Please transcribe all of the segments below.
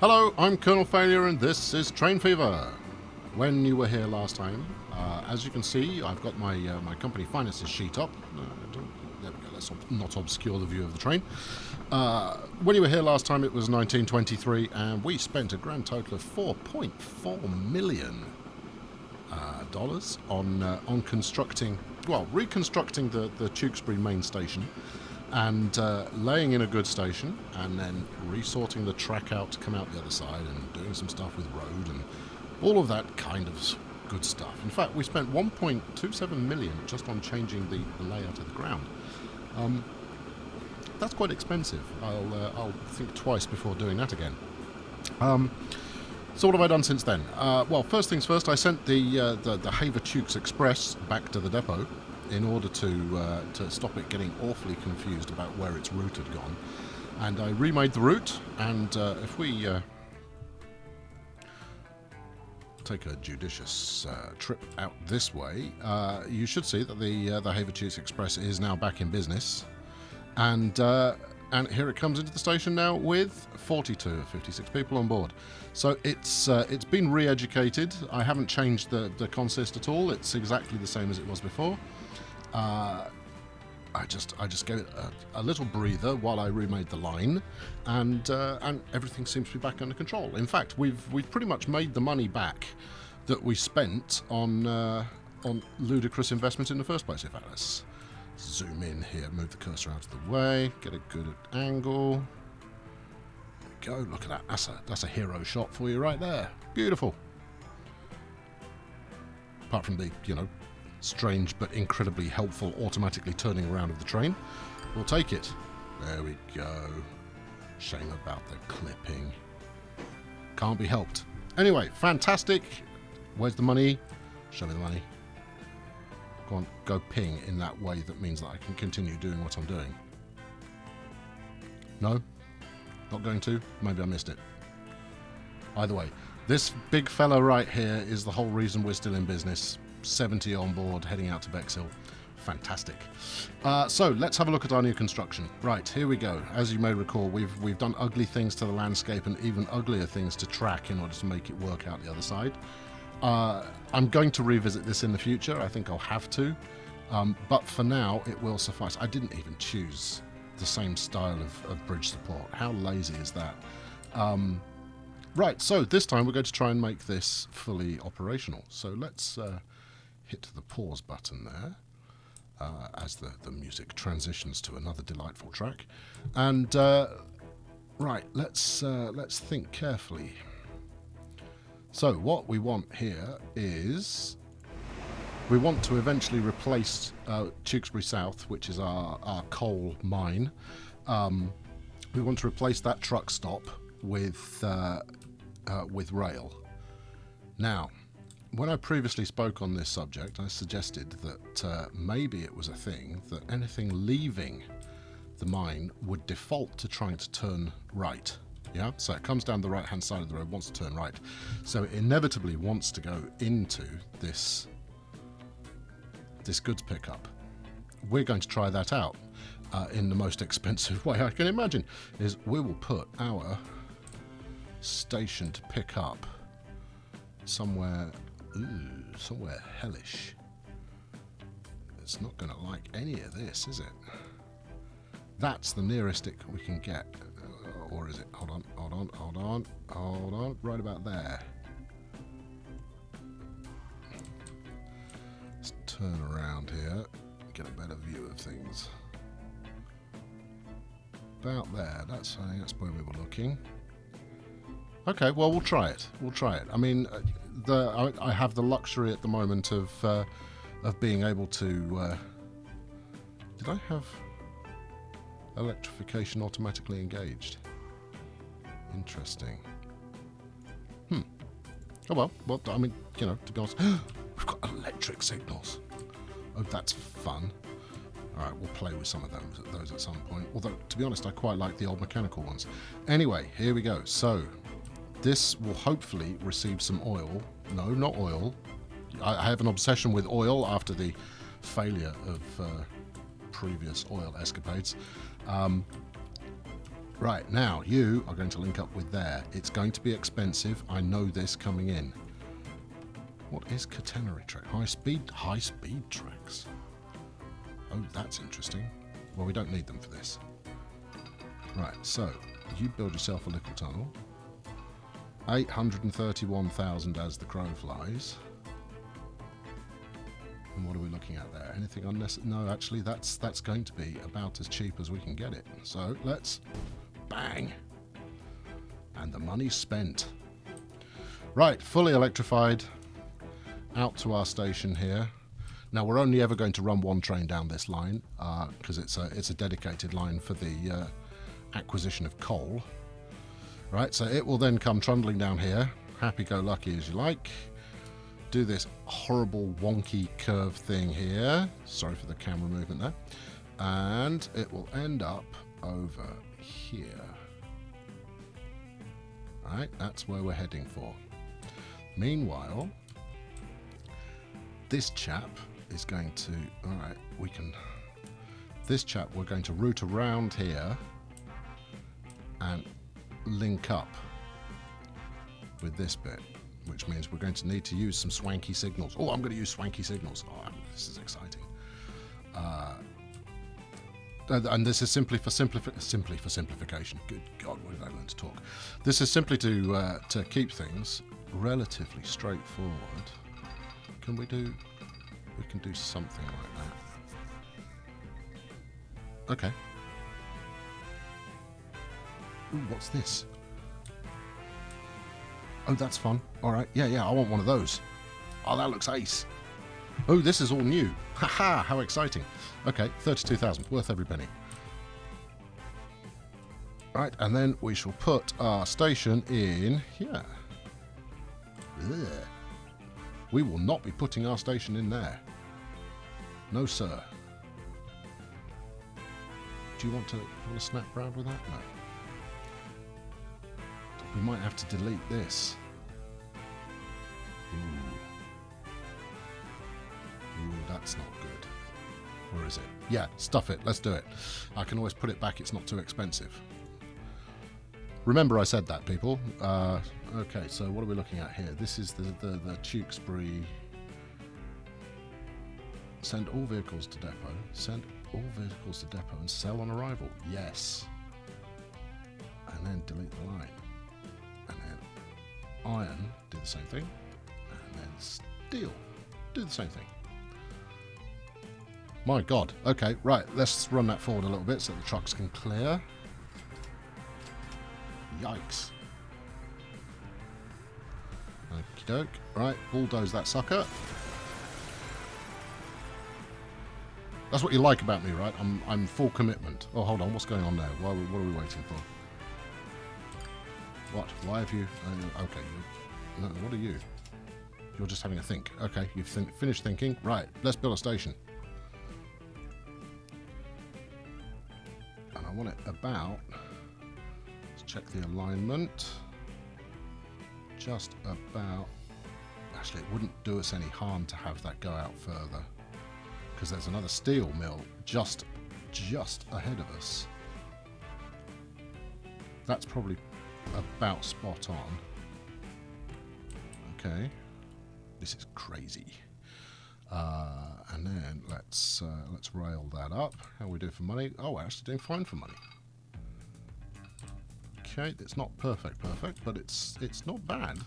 Hello, I'm Colonel Failure and this is Train Fever. When you were here last time, as you can see, I've got my my company finances sheet up. There we go, let's not obscure the view of the train. When you were here last time it was 1923 and we spent a grand total of $4.4 million dollars on constructing, well, reconstructing the Tewkesbury main station and laying in a good station and then resorting the track out to come out the other side and doing some stuff with road and all of that kind of good stuff. In fact, we spent 1.27 million just on changing the layout of the ground. That's quite expensive. I'll think twice before doing that again. So what have I done since then? Well, first things first, I sent the Haver-Tewkes Express back to the depot in order to stop it getting awfully confused about where its route had gone. And I remade the route, and if we take a judicious trip out this way, you should see that the Haver-Tewkes Express is now back in business. And here it comes into the station now with 42 of 56 people on board. So it's been re-educated. I haven't changed the consist at all. It's exactly the same as it was before. I just gave it a little breather while I remade the line, and everything seems to be back under control. In fact, we've pretty much made the money back that we spent on ludicrous investments in the first place. In fact, let's zoom in here, move the cursor out of the way, get a good angle. There we go. Look at that. That's a hero shot for you right there. Beautiful. Apart from the strange but incredibly helpful automatically turning around of the train. We'll take it. There we go. Shame about the clipping. Can't be helped. Anyway, fantastic. Where's the money? Show me the money. Go on, go ping in that way that means that I can continue doing what I'm doing. No? Not going to? Maybe I missed it. Either way, this big fella right here is the whole reason we're still in business. 70 on board, heading out to Bexhill. Fantastic. So let's have a look at our new construction. Right, here we go. As you may recall, we've done ugly things to the landscape and even uglier things to track in order to make it work out the other side. I'm going to revisit this in the future. I think I'll have to. But for now, it will suffice. I didn't even choose the same style of bridge support. How lazy is that? Right, so this time we're going to try and make this fully operational. So let's hit the pause button there as the music transitions to another delightful track. And right, let's think carefully. So what we want here is we want to eventually replace Tewkesbury South, which is our coal mine. We want to replace that truck stop with rail. Now, when I previously spoke on this subject, I suggested that maybe it was a thing that anything leaving the mine would default to trying to turn right. Yeah, so it comes down the right-hand side of the road, wants to turn right. So it inevitably wants to go into this goods pickup. We're going to try that out in the most expensive way I can imagine. Is we will put our station to pick up somewhere hellish. It's not going to like any of this, is it? That's the nearest we can get. Or is it? Hold on. Right about there. Let's turn around here, get a better view of things. About there. That's where we were looking. Okay, well, we'll try it. I mean, I have the luxury at the moment of being able to. Did I have electrification automatically engaged? Interesting. Oh well, I mean, to be honest, we've got electric signals. Oh, that's fun. All right, we'll play with some of those at some point. Although, to be honest, I quite like the old mechanical ones. Anyway, here we go. So, this will hopefully receive some oil. No, not oil. I have an obsession with oil after the failure of previous oil escapades. Right, now you are going to link up with there. It's going to be expensive. I know this coming in. What is catenary track? High speed tracks. Oh, that's interesting. Well, we don't need them for this. Right, so you build yourself a little tunnel. 831,000 as the crow flies. And what are we looking at there? Anything unnecessary? No, actually, that's going to be about as cheap as we can get it. So let's bang, and the money's spent. Right, fully electrified. Out to our station here. Now we're only ever going to run one train down this line because it's a dedicated line for the acquisition of coal. Right, so it will then come trundling down here, happy-go-lucky as you like. Do this horrible wonky curve thing here. Sorry for the camera movement there. And it will end up over here. Right, that's where we're heading for. Meanwhile, this chap is going to, alright, this chap we're going to route around here and link up with this bit, which means we're going to need to use some swanky signals. Oh, I'm going to use swanky signals. Oh, this is exciting. And this is simply for simplification. Good God, when did I learn to talk? This is simply to keep things relatively straightforward. We can do something like that. Okay. Ooh, what's this? Oh, that's fun. All right. Yeah, I want one of those. Oh, that looks ace. Oh, this is all new. Haha, how exciting. Okay, 32,000, worth every penny. Right, and then we shall put our station in here. Ugh. We will not be putting our station in there. No, sir. Do you want to snap around with that? No. We might have to delete this. Ooh, that's not good. Or is it? Yeah, stuff it. Let's do it. I can always put it back. It's not too expensive. Remember I said that, people. Okay, so what are we looking at here? This is the Tewkesbury. Send all vehicles to depot. Send all vehicles to depot and sell on arrival. Yes. And then delete the line. And then iron, do the same thing. And then steel, do the same thing. My God. Okay, right. Let's run that forward a little bit so the trucks can clear. Yikes. Okie doke. Right, bulldoze that sucker. That's what you like about me, right? I'm full commitment. Oh, hold on. What's going on there? What are we waiting for? What? Why have you... okay. No, what are you? You're just having a think. Okay, you've finished thinking. Right, let's build a station. And I want it about... Let's check the alignment. Just about... Actually, it wouldn't do us any harm to have that go out further. Because there's another steel mill just ahead of us. That's probably about spot on. Okay, this is crazy. And then let's rail that up. How we do for money? Oh, we're actually doing fine for money. Okay, it's not perfect, but it's not bad.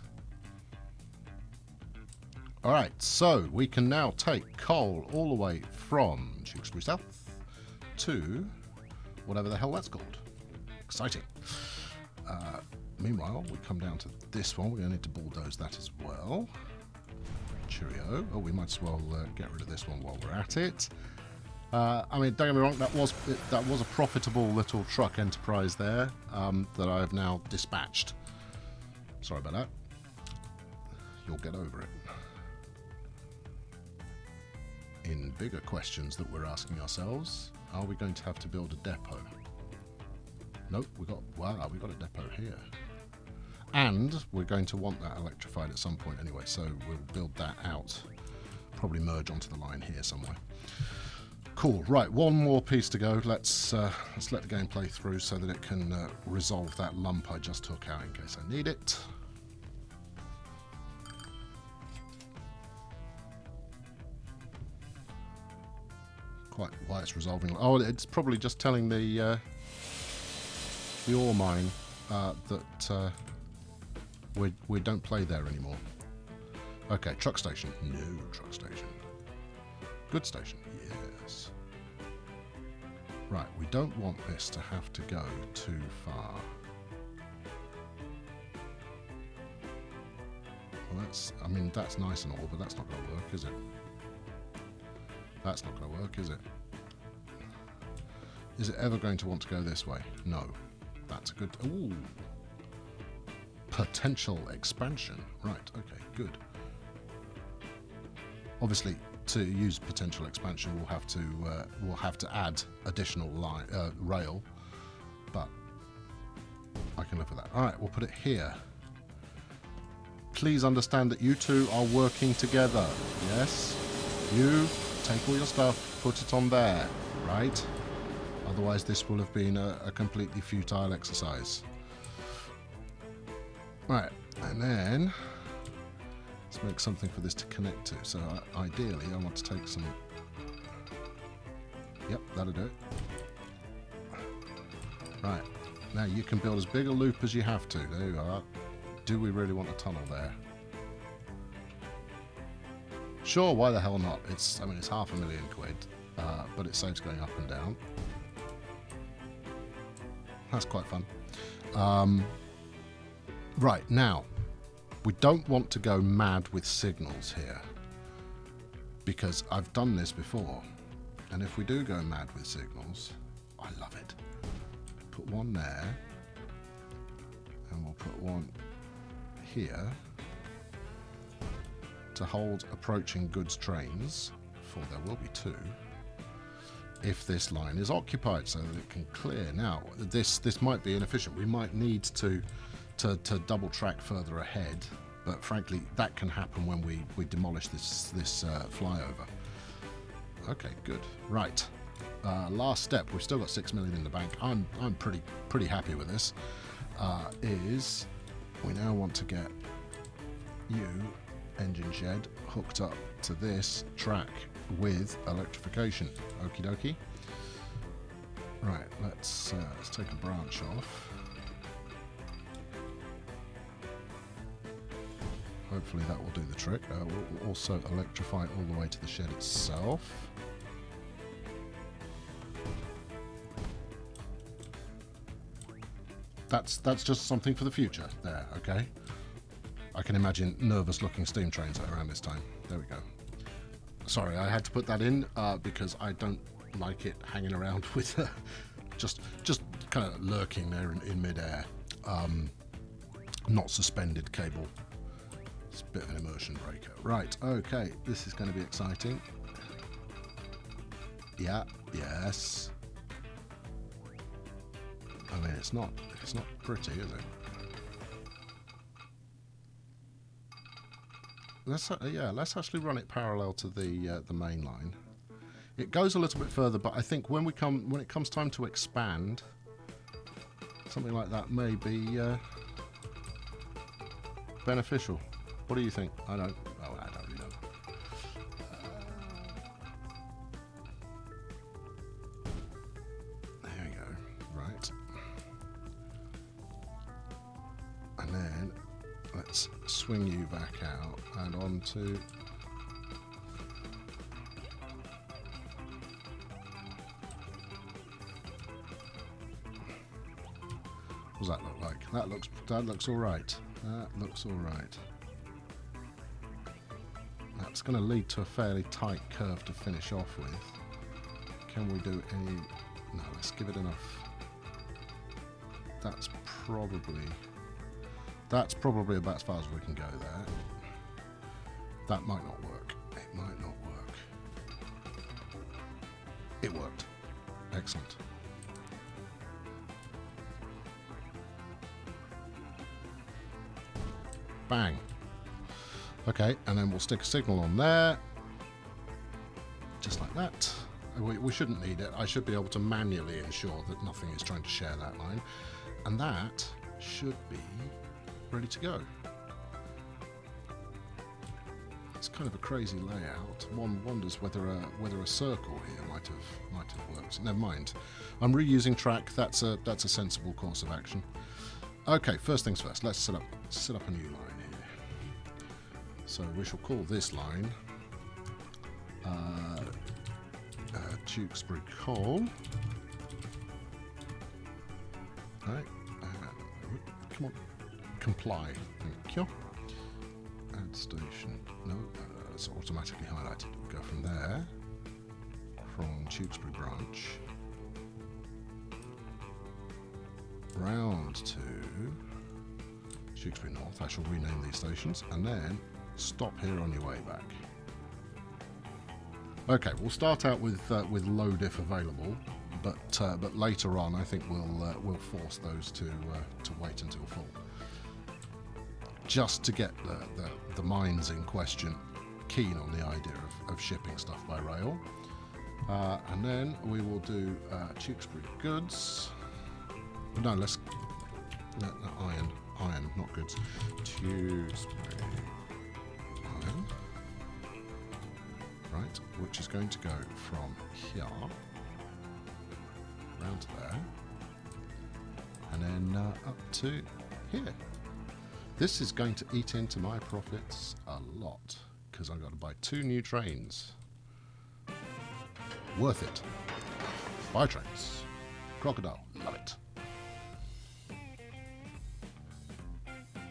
All right, so we can now take coal all the way from Tewkesbury South to whatever the hell that's called. Exciting. Meanwhile, we come down to this one. We're going to need to bulldoze that as well. Cheerio. Oh, we might as well get rid of this one while we're at it. I mean, don't get me wrong, that was a profitable little truck enterprise there that I have now dispatched. Sorry about that. You'll get over it. In bigger questions that we're asking ourselves, are we going to have to build a depot? Nope, we got a depot here. And we're going to want that electrified at some point anyway, so we'll build that out. Probably merge onto the line here somewhere. Cool. Right, one more piece to go. Let's let the game play through so that it can resolve that lump I just took out in case I need it. Quite why it's resolving. Oh, it's probably just telling the ore mine that we don't play there anymore. Okay, truck station. No truck station. Good station. Yes. Right, we don't want this to have to go too far. Well, I mean, that's nice and all, but that's not going to work, is it? That's not going to work, is it? Is it ever going to want to go this way? No. That's a good... Ooh. Potential expansion. Right, okay, good. Obviously, to use potential expansion, we'll have to add additional rail, but I can live with that. All right, we'll put it here. Please understand that you two are working together. Yes, you take all your stuff, put it on there, right? Otherwise, this will have been a completely futile exercise. Right, and then let's make something for this to connect to. So ideally, I want to take some... Yep, that'll do it. Right, now you can build as big a loop as you have to. There you are. Do we really want a tunnel there? Sure, why the hell not? I mean, it's £500,000, but it saves going up and down. That's quite fun. Right, now, we don't want to go mad with signals here, because I've done this before, and if we do go mad with signals, I love it. Put one there, and we'll put one here to hold approaching goods trains, for there will be two, if this line is occupied, so that it can clear. Now, this might be inefficient. We might need to double track further ahead, but frankly that can happen when we demolish this flyover. Okay, good. Right, last step. We've still got 6 million in the bank. I'm pretty happy with this. Is we now want to get you, engine shed, hooked up to this track with electrification. Okie dokie. Right, let's take a branch off. Hopefully that will do the trick. We'll also electrify it all the way to the shed itself. That's just something for the future there, okay? I can imagine nervous-looking steam trains around this time. There we go. Sorry, I had to put that in because I don't like it hanging around with just kind of lurking there in midair. Not suspended cable. It's a bit of an immersion breaker. Right, okay, this is going to be exciting. Yeah, yes. I mean, it's not pretty, is it? Let's actually run it parallel to the main line. It goes a little bit further, but I think when it comes time to expand, something like that may be beneficial. What do you think? I don't really know. There we go. Right. And then let's swing you back out and onto... What does that look like? That looks all right. That looks all right. That's going to lead to a fairly tight curve to finish off with. Can we do any... No, let's give it enough. That's probably about as far as we can go there. That might not work. It might not work. It worked. Excellent. Bang. Okay, and then we'll stick a signal on there. Just like that. We shouldn't need it. I should be able to manually ensure that nothing is trying to share that line. And that should be ready to go. It's kind of a crazy layout. One wonders whether a circle here might have worked. Never mind. I'm reusing track. That's a sensible course of action. Okay, first things first. Let's set up a new line here. So we shall call this line Tewkesbury Coal. Right. Come on. Comply. Thank you. Add station. No, it's automatically highlighted. We'll go from there. From Tewkesbury branch. Round to Tewkesbury North. I shall rename these stations. And then stop here on your way back. Okay, we'll start out with low diff available, but later on I think we'll force those to wait until full, just to get the minds in question keen on the idea of shipping stuff by rail, and then we will do Tewkesbury goods. No, let's no, iron, not goods. Tewkesbury iron. Right, which is going to go from here round to there, and then up to here. This is going to eat into my profits a lot because I've got to buy 2 new trains. Worth it. Buy trains. Crocodile, love it.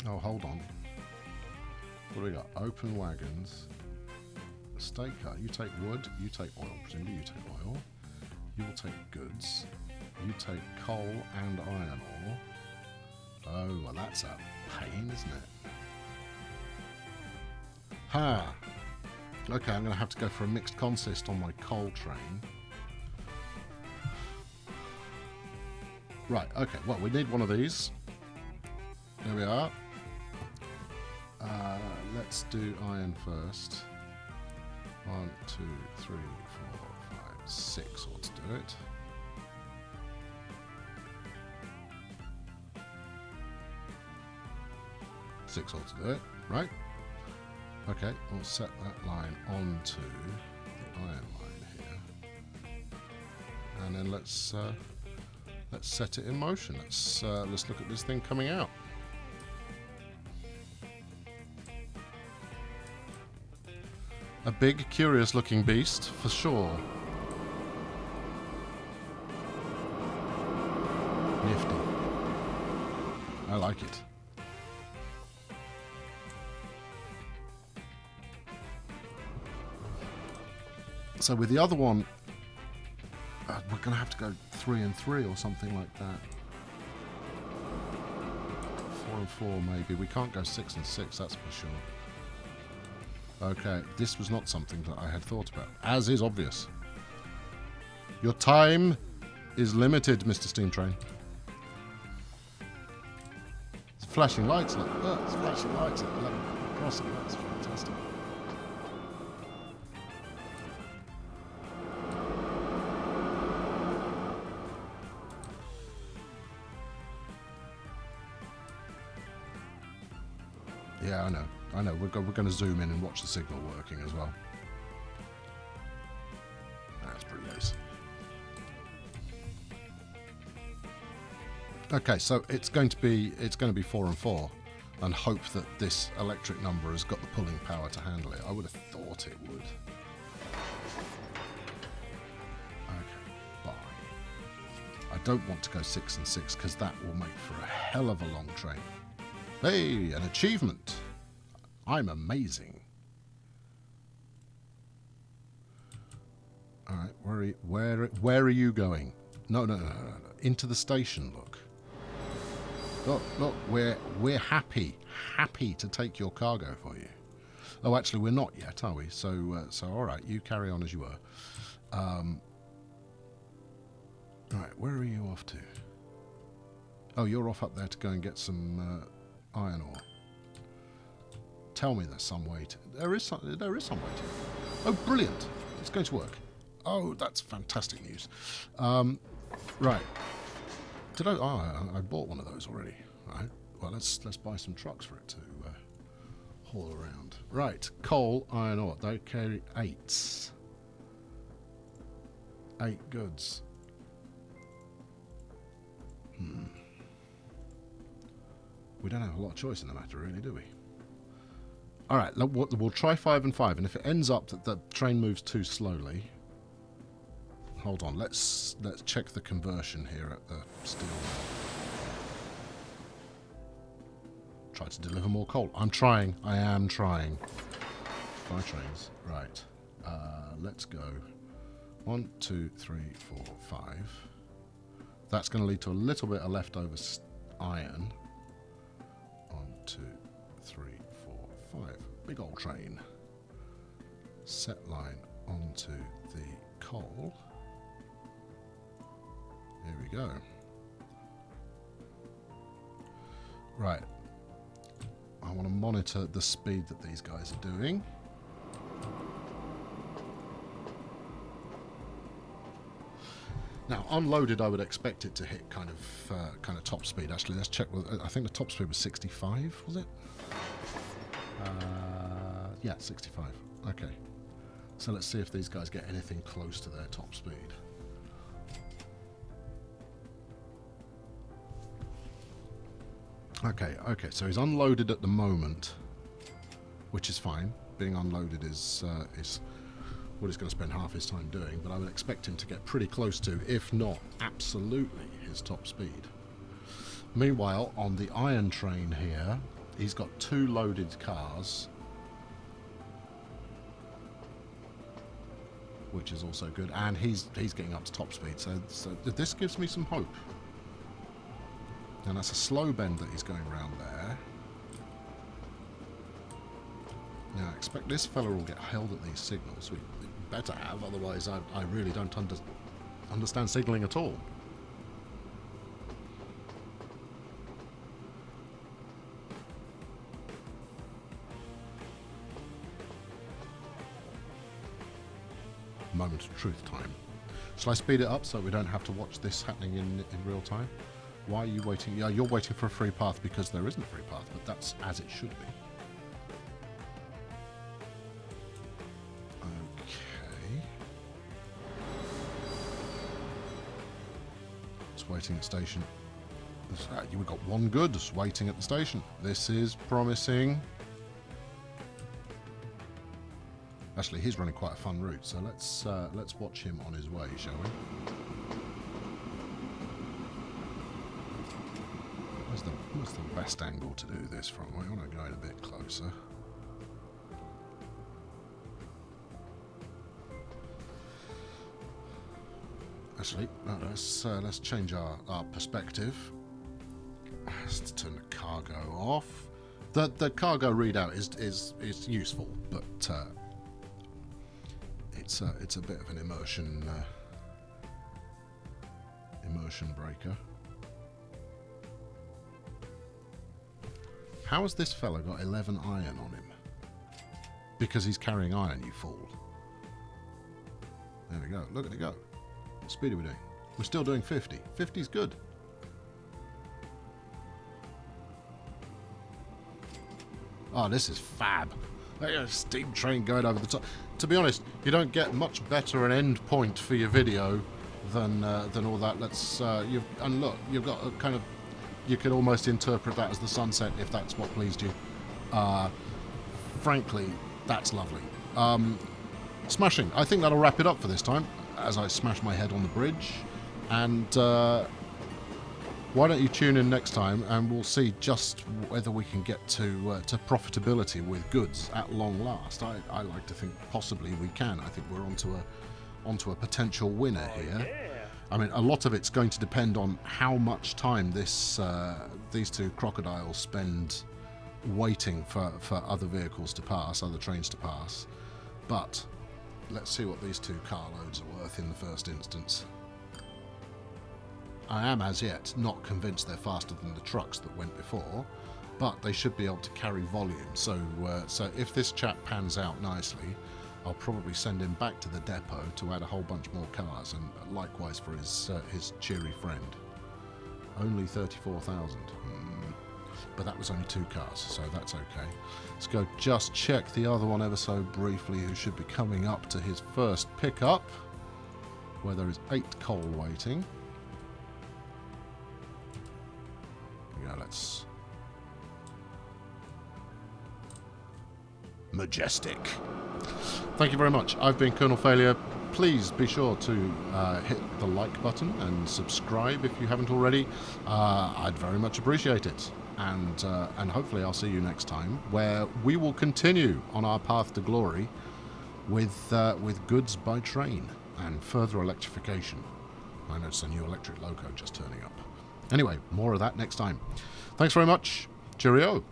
Oh, hold on. What do we got? Open wagons. State car. You take wood, you take oil. Presumably you take oil. You will take goods. You take coal and iron ore. Oh, well that's a pain, isn't it? Ha! Okay, I'm going to have to go for a mixed consist on my coal train. Right, okay, well we need one of these. There we are. Let's do iron first. 1, 2, 3, 4, 5, 6 ought to do it. Six ought to do it, right? Okay, we'll set that line onto the iron line here, and then let's set it in motion. Let's look at this thing coming out. A big, curious-looking beast, for sure. Nifty. I like it. So with the other one, we're going to have to go 3 and 3 or something like that. 4 and 4 maybe. We can't go 6 and 6, that's for sure. Okay, this was not something that I had thought about, as is obvious. Your time is limited, Mr. Steam Train. It's flashing lights like that. It's flashing lights at 11 crossing. That's fantastic. Yeah, I know. We're going to zoom in and watch the signal working as well. That's pretty nice. Okay, so it's going to be 4 and 4, and hope that this electric number has got the pulling power to handle it. I would have thought it would. Okay, fine. I don't want to go 6 and 6 because that will make for a hell of a long train. Hey, an achievement! I'm amazing. All right, where are you going? No. Into the station. Look, we're happy to take your cargo for you. Oh, actually, we're not yet, are we? So all right, you carry on as you were. All right, where are you off to? Oh, you're off up there to go and get some iron ore. Tell me there's some way to... There is some way to... Oh, brilliant! It's going to work. Oh, that's fantastic news. Right. Did I? Oh, I bought one of those already. Right. Well, let's buy some trucks for it to haul around. Right. Coal, iron ore. They carry 8. 8 goods. We don't have a lot of choice in the matter, really, do we? All right. We'll try 5 and 5, and if it ends up that the train moves too slowly. Hold on, let's check the conversion here at the steel mill. Try to deliver more coal. I'm trying. I am trying. 5 trains. Right. Let's go. 1, 2, 3, 4, 5. That's going to lead to a little bit of leftover iron. 1, 2, 3, 4, 5. Big old train. Set line onto the coal. Here we go. Right. I want to monitor the speed that these guys are doing. Now, unloaded, I would expect it to hit kind of top speed. Actually, let's check. I think the top speed was 65, was it? Yeah, 65. Okay. So let's see if these guys get anything close to their top speed. Okay, so he's unloaded at the moment, which is fine. Being unloaded is what he's going to spend half his time doing, but I would expect him to get pretty close to, if not absolutely, his top speed. Meanwhile, on the iron train here, he's got 2 loaded cars, which is also good, and he's getting up to top speed, so this gives me some hope. And that's a slow bend that he's going around there. Now, I expect this fella will get held at these signals. We better have, otherwise I really don't understand signalling at all. Moment of truth time. Shall I speed it up so we don't have to watch this happening in real time? Why are you waiting? Yeah, you're waiting for a free path because there isn't a free path, but that's as it should be. Okay. It's waiting at station. We've got 1 good waiting at the station. This is promising. Actually, he's running quite a fun route, so let's watch him on his way, shall we? What's the best angle to do this from? We want to go in a bit closer. Actually, no, let's change our perspective. Let's turn the cargo off. The cargo readout is useful, but it's a bit of an immersion breaker. How has this fella got 11 iron on him? Because he's carrying iron, you fool. There we go. Look at it go. What speed are we doing? We're still doing 50. 50's good. Oh, this is fab. A steam train going over the top. To be honest, you don't get much better an end point for your video than all that. And look, you've got a kind of. You could almost interpret that as the sunset if that's what pleased you. Frankly, that's lovely. Smashing. I think that'll wrap it up for this time, as I smash my head on the bridge. And why don't you tune in next time, and we'll see just whether we can get to profitability with goods at long last. I like to think possibly we can. I think we're onto a potential winner here. Yeah. I mean, a lot of it's going to depend on how much time these 2 crocodiles spend waiting for other vehicles to pass, other trains to pass. But let's see what these 2 carloads are worth in the first instance. I am, as yet, not convinced they're faster than the trucks that went before, but they should be able to carry volume. So if this chap pans out nicely, I'll probably send him back to the depot to add a whole bunch more cars, and likewise for his cheery friend. Only 34,000. But that was only 2 cars, so that's okay. Let's go just check the other one ever so briefly, who should be coming up to his first pickup, where there is 8 coal waiting. Yeah, let's... Majestic. Thank you very much. I've been Colonel Failure. Please be sure to hit the like button and subscribe if you haven't already. I'd very much appreciate it. And hopefully I'll see you next time, where we will continue on our path to glory with goods by train and further electrification. I noticed a new electric loco just turning up. Anyway, more of that next time. Thanks very much. Cheerio.